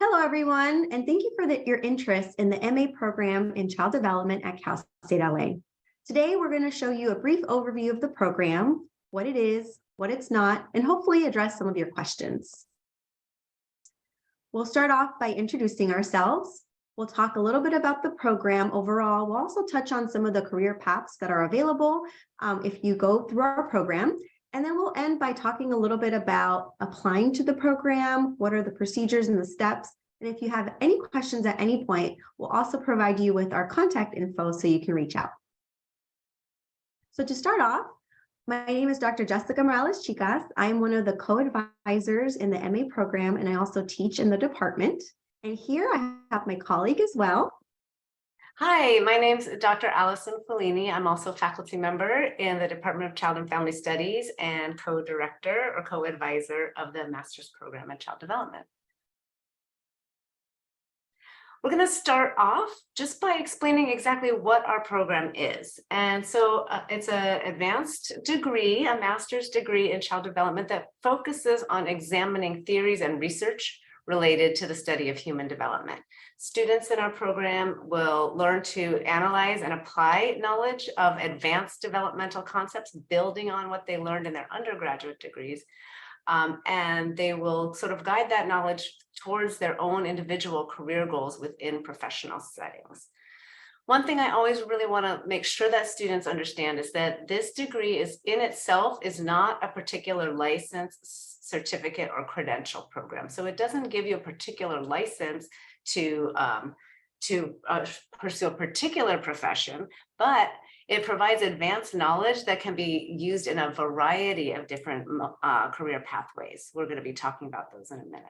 Hello, everyone, and thank you for your interest in the MA program in Child Development at Cal State LA. Today, we're going to show you a brief overview of the program, what it is, what it's not, and hopefully address some of your questions. We'll start off by introducing ourselves. We'll talk a little bit about the program overall. We'll also touch on some of the career paths that are available if you go through our program. And then we'll end by talking a little bit about applying to the program, what are the procedures and the steps. And if you have any questions at any point, we'll also provide you with our contact info so you can reach out. So to start off, my name is Dr. Jessica Morales Chicas. I am one of the co-advisors in the MA program, and I also teach in the department. And here I have my colleague as well. Hi, my name is Dr. Allison Fellini. I'm also a faculty member in the Department of Child and Family Studies and co-director or co-advisor of the master's program in child development. We're going to start off just by explaining exactly what our program is. And so it's an advanced degree, a master's degree in child development that focuses on examining theories and research related to the study of human development. Students in our program will learn to analyze and apply knowledge of advanced developmental concepts, building on what they learned in their undergraduate degrees. And they will sort of guide that knowledge towards their own individual career goals within professional settings. One thing I always really want to make sure that students understand is that this degree is in itself is not a particular license, certificate, or credential program. So it doesn't give you a particular license to pursue a particular profession, but it provides advanced knowledge that can be used in a variety of different career pathways. We're going to be talking about those in a minute.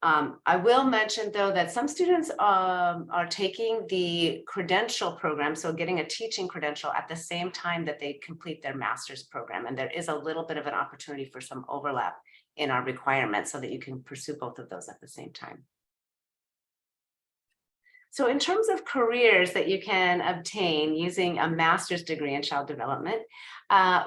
I will mention, though, that some students are taking the credential program, so getting a teaching credential at the same time that they complete their master's program. And there is a little bit of an opportunity for some overlap in our requirements so that you can pursue both of those at the same time. So in terms of careers that you can obtain using a master's degree in child development,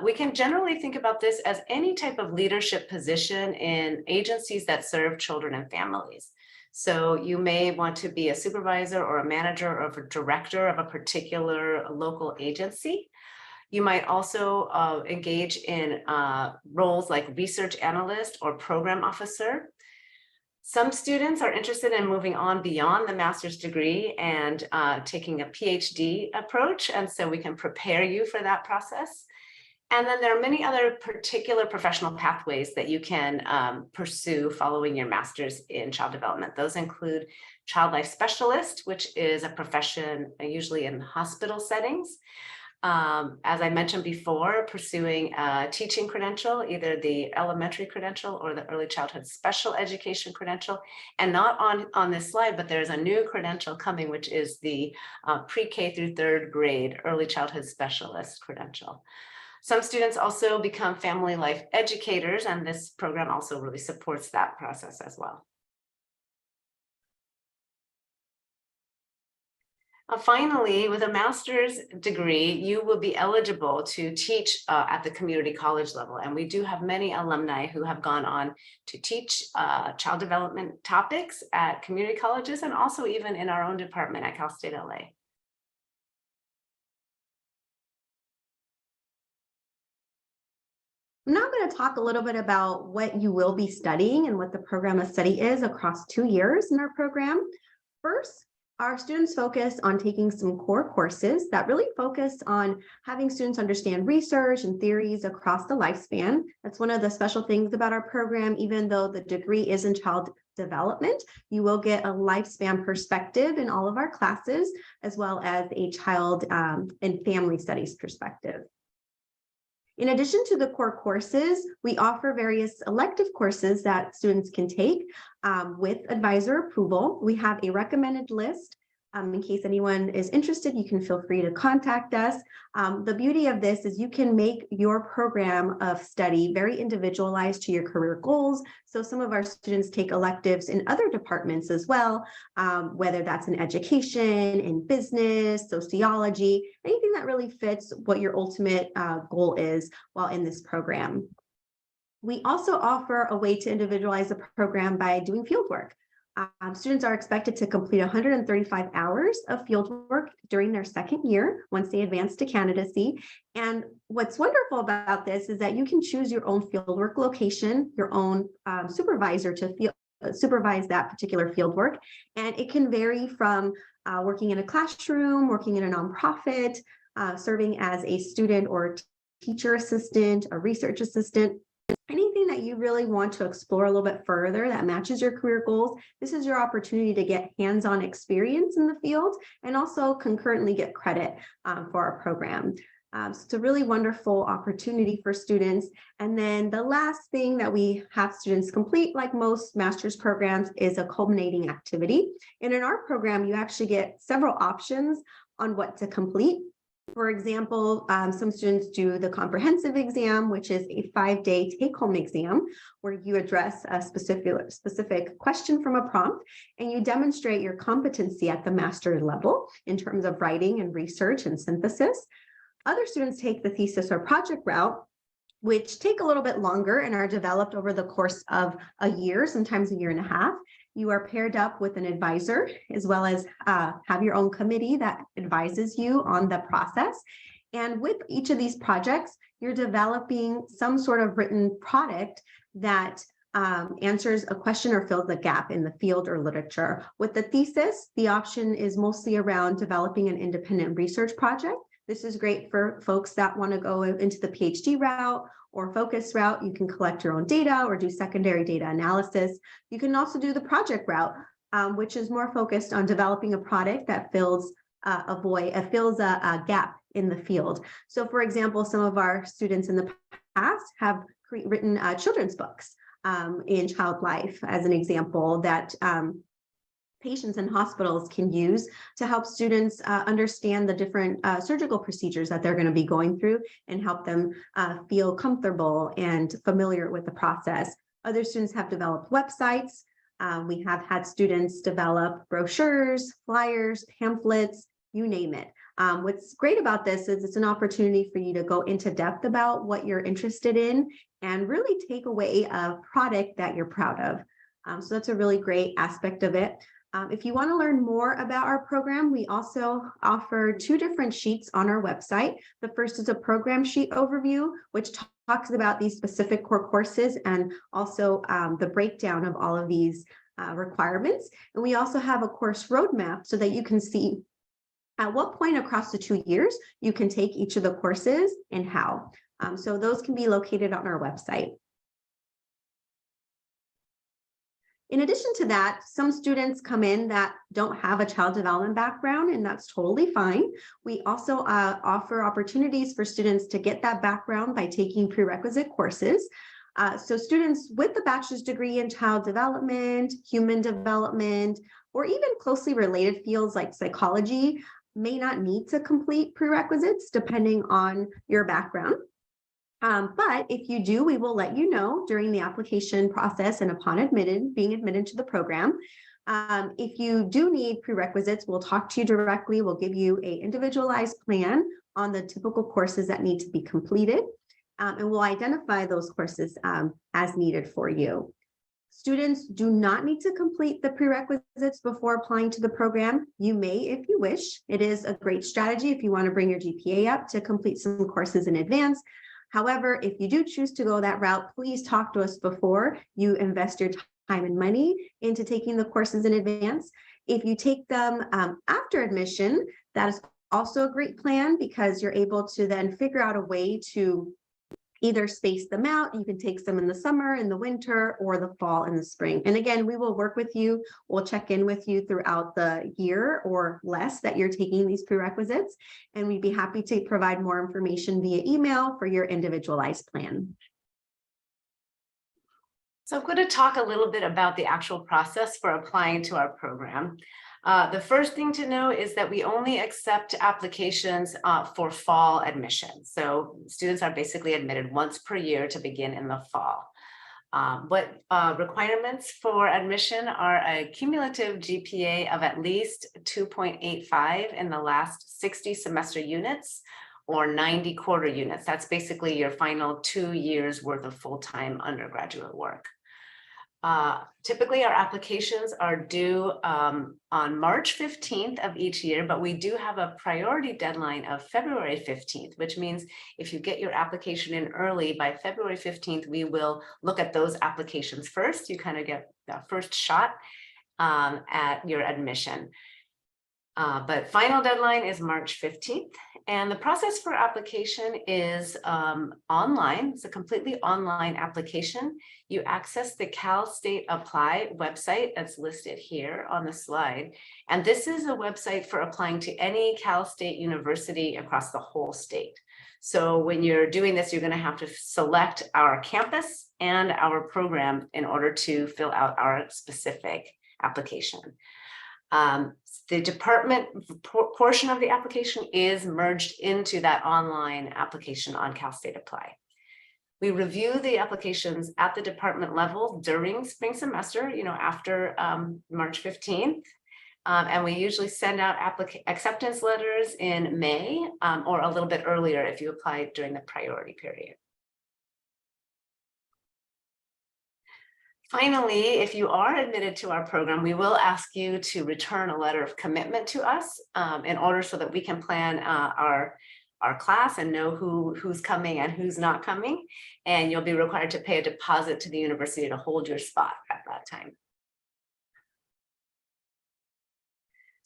we can generally think about this as any type of leadership position in agencies that serve children and families. So you may want to be a supervisor or a manager or a director of a particular local agency. You might also engage in roles like research analyst or program officer. Some students are interested in moving on beyond the master's degree and taking a PhD approach, and so we can prepare you for that process. And then there are many other particular professional pathways that you can pursue following your master's in child development. Those include child life specialist, which is a profession usually in hospital settings. As I mentioned before, pursuing a teaching credential, either the elementary credential or the early childhood special education credential. And not on this slide, but there's a new credential coming, which is the pre-K through third grade early childhood specialist credential. Some students also become family life educators, and this program also really supports that process as well. Finally, with a master's degree, you will be eligible to teach at the community college level. And we do have many alumni who have gone on to teach child development topics at community colleges and also even in our own department at Cal State LA. I'm now going to talk a little bit about what you will be studying and what the program of study is across 2 years in our program. First, our students focus on taking some core courses that really focus on having students understand research and theories across the lifespan. That's one of the special things about our program. Even though the degree is in child development, you will get a lifespan perspective in all of our classes, as well as a child and family studies perspective. In addition to the core courses, we offer various elective courses that students can take with advisor approval. We have a recommended list. In case anyone is interested, you can feel free to contact us. The beauty of this is you can make your program of study very individualized to your career goals. So some of our students take electives in other departments as well, whether that's in education, in business, sociology, anything that really fits what your ultimate goal is while in this program. We also offer a way to individualize the program by doing field work. Students are expected to complete 135 hours of field work during their second year once they advance to candidacy. And what's wonderful about this is that you can choose your own fieldwork location, your own supervisor to supervise that particular field work. And it can vary from working in a classroom, working in a nonprofit, serving as a student or teacher assistant, a research assistant. Anything that you really want to explore a little bit further that matches your career goals, this is your opportunity to get hands-on experience in the field and also concurrently get credit for our program. So it's a really wonderful opportunity for students. And then the last thing that we have students complete, like most master's programs, is a culminating activity. And in our program, you actually get several options on what to complete. For example, some students do the comprehensive exam, which is a 5-day take-home exam where you address a specific question from a prompt and you demonstrate your competency at the master's level in terms of writing and research and synthesis. Other students take the thesis or project route, which take a little bit longer and are developed over the course of a year, sometimes a year and a half. You are paired up with an advisor, as well as have your own committee that advises you on the process. And with each of these projects, you're developing some sort of written product that answers a question or fills a gap in the field or literature. With the thesis, the option is mostly around developing an independent research project. This is great for folks that want to go into the PhD route or focus route. You can collect your own data or do secondary data analysis. You can also do the project route, which is more focused on developing a product that fills a gap in the field. So for example, some of our students in the past have written children's books in child life as an example that patients and hospitals can use to help students understand the different surgical procedures that they're going to be going through and help them feel comfortable and familiar with the process. Other students have developed websites. We have had students develop brochures, flyers, pamphlets, you name it. What's great about this is it's an opportunity for you to go into depth about what you're interested in and really take away a product that you're proud of. So that's a really great aspect of it. If you want to learn more about our program, we also offer 2 different sheets on our website. The first is a program sheet overview, which talks about these specific core courses and also the breakdown of all of these requirements. And we also have a course roadmap so that you can see at what point across the 2 years you can take each of the courses and how. So those can be located on our website. In addition to that, some students come in that don't have a child development background, and that's totally fine. We also offer opportunities for students to get that background by taking prerequisite courses. So students with a bachelor's degree in child development, human development, or even closely related fields like psychology may not need to complete prerequisites depending on your background. But if you do, we will let you know during the application process and upon being admitted to the program. If you do need prerequisites, we'll talk to you directly. We'll give you an individualized plan on the typical courses that need to be completed, and we'll identify those courses as needed for you. Students do not need to complete the prerequisites before applying to the program. You may if you wish. It is a great strategy if you want to bring your GPA up to complete some courses in advance. However, if you do choose to go that route, please talk to us before you invest your time and money into taking the courses in advance. If you take them after admission, that is also a great plan because you're able to then figure out a way to either space them out. You can take some in the summer, in the winter, or the fall and the spring. And again, we will work with you. We'll check in with you throughout the year or less that you're taking these prerequisites. And we'd be happy to provide more information via email for your individualized plan. So I'm going to talk a little bit about the actual process for applying to our program. The first thing to know is that we only accept applications for fall admission. So students are basically admitted once per year to begin in the fall. What requirements for admission are a cumulative GPA of at least 2.85 in the last 60 semester units, or 90 quarter units. That's basically your final 2 years worth of full-time undergraduate work. Typically, our applications are due on March 15th of each year, but we do have a priority deadline of February 15th, which means if you get your application in early by February 15th, we will look at those applications first. You kind of get the first shot at your admission. But final deadline is March 15th. And the process for application is online. It's a completely online application. You access the Cal State Apply website that's listed here on the slide. And this is a website for applying to any Cal State University across the whole state. So when you're doing this, you're going to have to select our campus and our program in order to fill out our specific application. The department portion of the application is merged into that online application on Cal State Apply. We review the applications at the department level during spring semester, after March 15th. And we usually send out acceptance letters in May or a little bit earlier if you apply during the priority period. Finally, if you are admitted to our program, we will ask you to return a letter of commitment to us in order so that we can plan our class and know who's coming and who's not coming. And you'll be required to pay a deposit to the university to hold your spot at that time.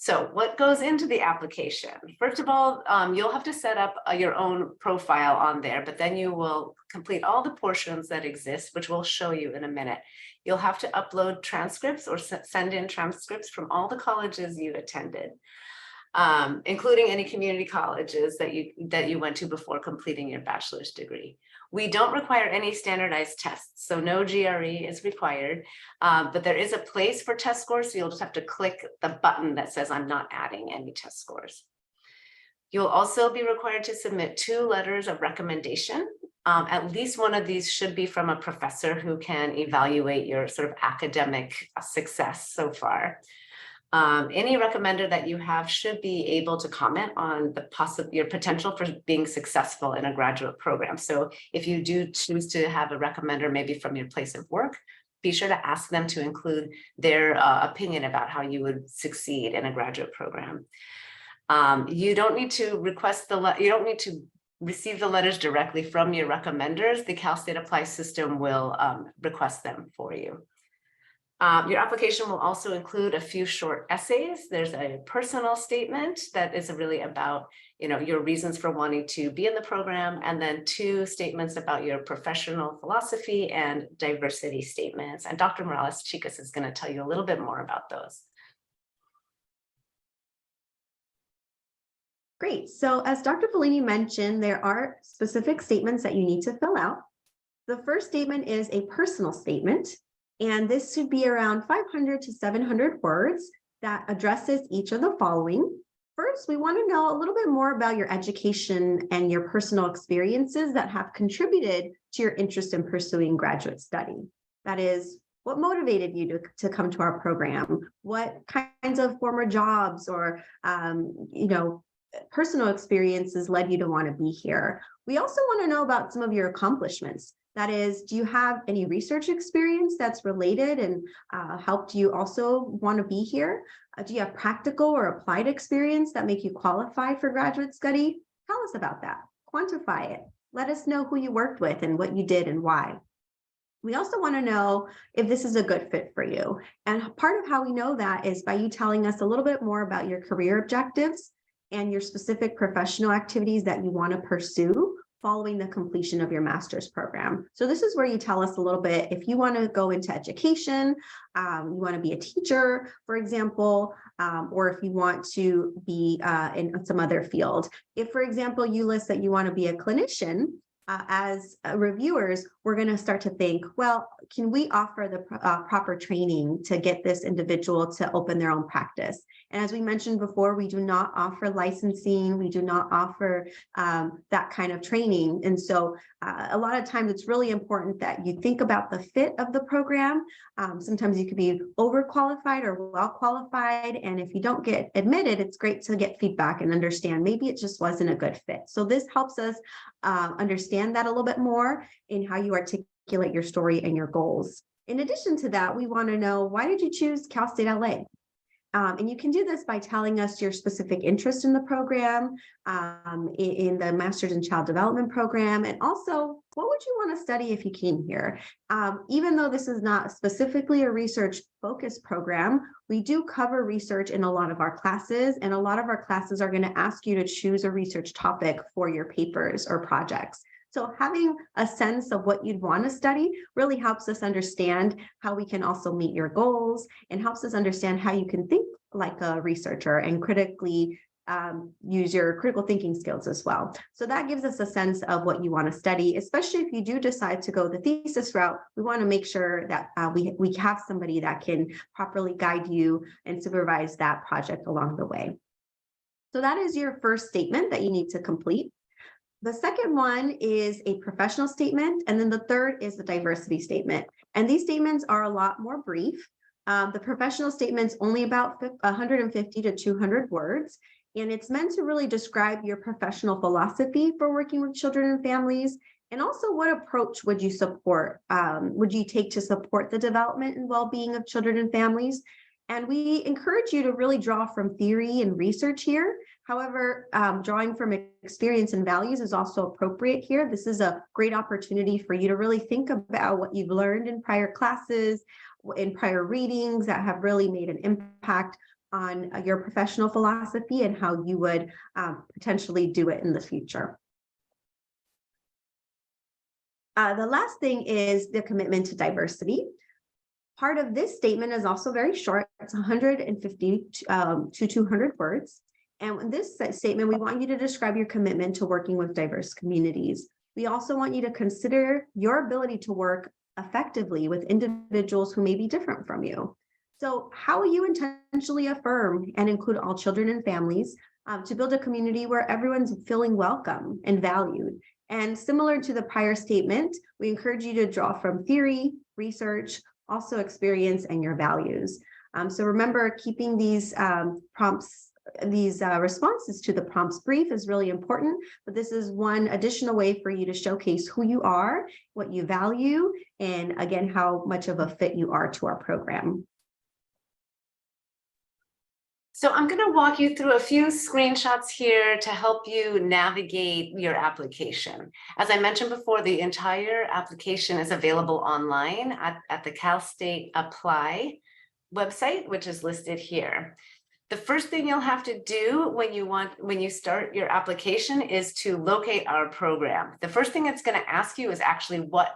So what goes into the application? First of all, you'll have to set up your own profile on there, but then you will complete all the portions that exist, which we'll show you in a minute. You'll have to upload transcripts or send in transcripts from all the colleges you attended, including any community colleges that you went to before completing your bachelor's degree. We don't require any standardized tests, so no GRE is required, but there is a place for test scores, so you'll just have to click the button that says I'm not adding any test scores. You'll also be required to submit 2 letters of recommendation. At least one of these should be from a professor who can evaluate your sort of academic success so far. Any recommender that you have should be able to comment on your potential for being successful in a graduate program. So if you do choose to have a recommender, maybe from your place of work, be sure to ask them to include their opinion about how you would succeed in a graduate program. You don't need to receive the letters directly from your recommenders. The Cal State Apply system will request them for you. Your application will also include a few short essays. There's a personal statement that is really about, your reasons for wanting to be in the program, and then 2 statements about your professional philosophy and diversity statements. And Dr. Morales-Chicas is going to tell you a little bit more about those. Great. So as Dr. Fellini mentioned, there are specific statements that you need to fill out. The first statement is a personal statement, and this should be around 500 to 700 words that addresses each of the following. First, we want to know a little bit more about your education and your personal experiences that have contributed to your interest in pursuing graduate study. That is, what motivated you to come to our program? What kinds of former jobs or, personal experiences led you to want to be here? We also want to know about some of your accomplishments. That is, do you have any research experience that's related and helped you also want to be here? Do you have practical or applied experience that make you qualify for graduate study? Tell us about that. Quantify it. Let us know who you worked with and what you did and why. We also want to know if this is a good fit for you. And part of how we know that is by you telling us a little bit more about your career objectives and your specific professional activities that you want to pursue following the completion of your master's program. So this is where you tell us a little bit if you want to go into education, you want to be a teacher, for example, or if you want to be in some other field. If, for example, you list that you want to be a clinician, as reviewers, we're going to start to think, well, can we offer the proper training to get this individual to open their own practice? And as we mentioned before, we do not offer licensing. We do not offer that kind of training. And so a lot of times it's really important that you think about the fit of the program. Sometimes you could be overqualified or well qualified. And if you don't get admitted, it's great to get feedback and understand maybe it just wasn't a good fit. So this helps us understand that a little bit more in how you articulate your story and your goals. In addition to that, we want to know, why did you choose Cal State LA? And you can do this by telling us your specific interest in the program, in the Master's in Child Development program, and also what would you want to study if you came here? Even though this is not specifically a research focused program, we do cover research in a lot of our classes, and a lot of our classes are going to ask you to choose a research topic for your papers or projects. So having a sense of what you'd want to study really helps us understand how we can also meet your goals, and helps us understand how you can think like a researcher and critically use your critical thinking skills as well. So that gives us a sense of what you want to study, especially if you do decide to go the thesis route. We want to make sure that we have somebody that can properly guide you and supervise that project along the way. So that is your first statement that you need to complete. The second one is a professional statement, and then the third is the diversity statement. And these statements are a lot more brief. The professional statement's only about 150 to 200 words, and it's meant to really describe your professional philosophy for working with children and families, and also what approach would you take to support the development and well-being of children and families. And we encourage you to really draw from theory and research here. However, drawing from experience and values is also appropriate here. This is a great opportunity for you to really think about what you've learned in prior classes, in prior readings that have really made an impact on your professional philosophy and how you would potentially do it in the future. The last thing is the commitment to diversity. Part of this statement is also very short. It's 150 to 200 words. And in this statement, we want you to describe your commitment to working with diverse communities. We also want you to consider your ability to work effectively with individuals who may be different from you. So how will you intentionally affirm and include all children and families to build a community where everyone's feeling welcome and valued? And similar to the prior statement, we encourage you to draw from theory, research, also experience, and your values. So remember, keeping these responses to the prompts brief is really important, but this is one additional way for you to showcase who you are, what you value, and again, how much of a fit you are to our program. So I'm going to walk you through a few screenshots here to help you navigate your application. As I mentioned before, the entire application is available online at the Cal State Apply website, which is listed here. The first thing you'll have to do when you start your application is to locate our program. The first thing it's going to ask you is actually what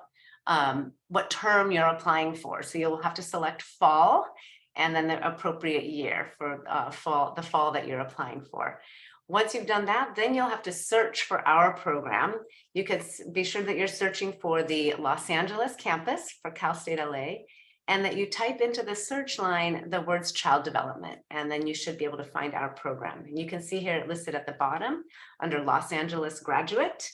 term you're applying for. So you'll have to select fall, and then the appropriate year for the fall that you're applying for. Once you've done that, then you'll have to search for our program. You could be sure that you're searching for the Los Angeles campus for Cal State LA, and that you type into the search line the words child development, and then you should be able to find our program. And you can see here listed at the bottom under Los Angeles graduate,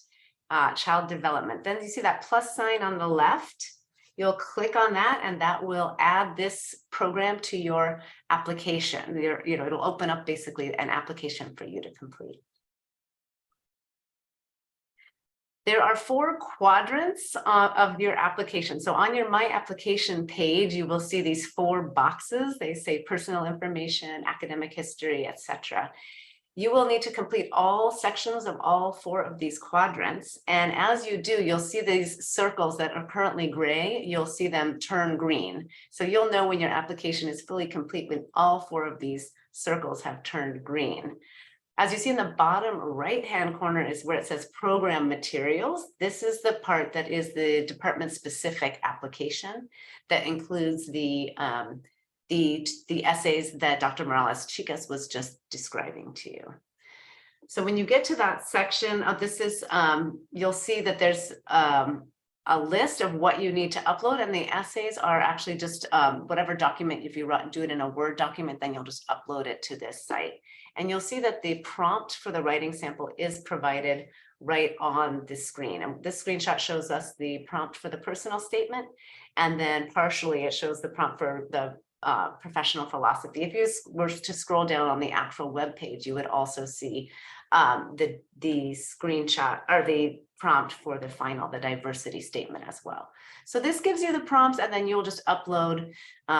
child development. Then you see that plus sign on the left. You'll click on that, and that will add this program to your application. It'll open up basically an application for you to complete. There are 4 quadrants of your application. So on your My Application page, you will see these 4 boxes. They say personal information, academic history, etc. You will need to complete all sections of all 4 of these quadrants. And as you do, you'll see these circles that are currently gray. You'll see them turn green. So you'll know when your application is fully complete when all 4 of these circles have turned green. As you see in the bottom right-hand corner is where it says program materials. This is the part that is the department-specific application that includes the essays that Dr. Morales Chicas was just describing to you. So when you get to that section of this is, you'll see that there's a list of what you need to upload, and the essays are actually just whatever document. If you do it in a Word document, then you'll just upload it to this site. And you'll see that the prompt for the writing sample is provided right on the screen. And this screenshot shows us the prompt for the personal statement, and then partially it shows the prompt for the professional philosophy. If you were to scroll down on the actual web page, you would also see the screenshot or the prompt for the final, the diversity statement as well. So this gives you the prompts, and then you'll just upload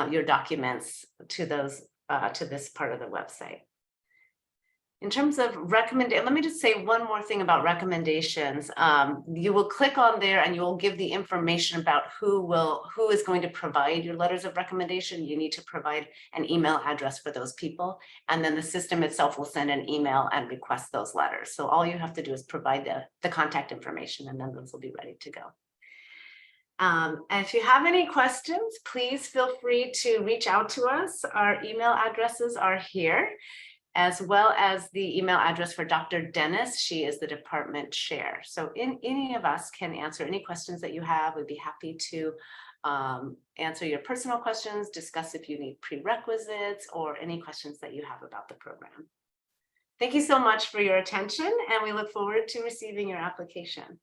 your documents to those to this part of the website. In terms of recommendation, let me just say one more thing about recommendations. You will click on there and you will give the information about who is going to provide your letters of recommendation. You need to provide an email address for those people, and then the system itself will send an email and request those letters. So all you have to do is provide the contact information, and then those will be ready to go. And if you have any questions, please feel free to reach out to us. Our email addresses are here, as well as the email address for Dr. Dennis. She is the department chair. So any of us can answer any questions that you have. We'd be happy to answer your personal questions, discuss if you need prerequisites, or any questions that you have about the program. Thank you so much for your attention, and we look forward to receiving your application.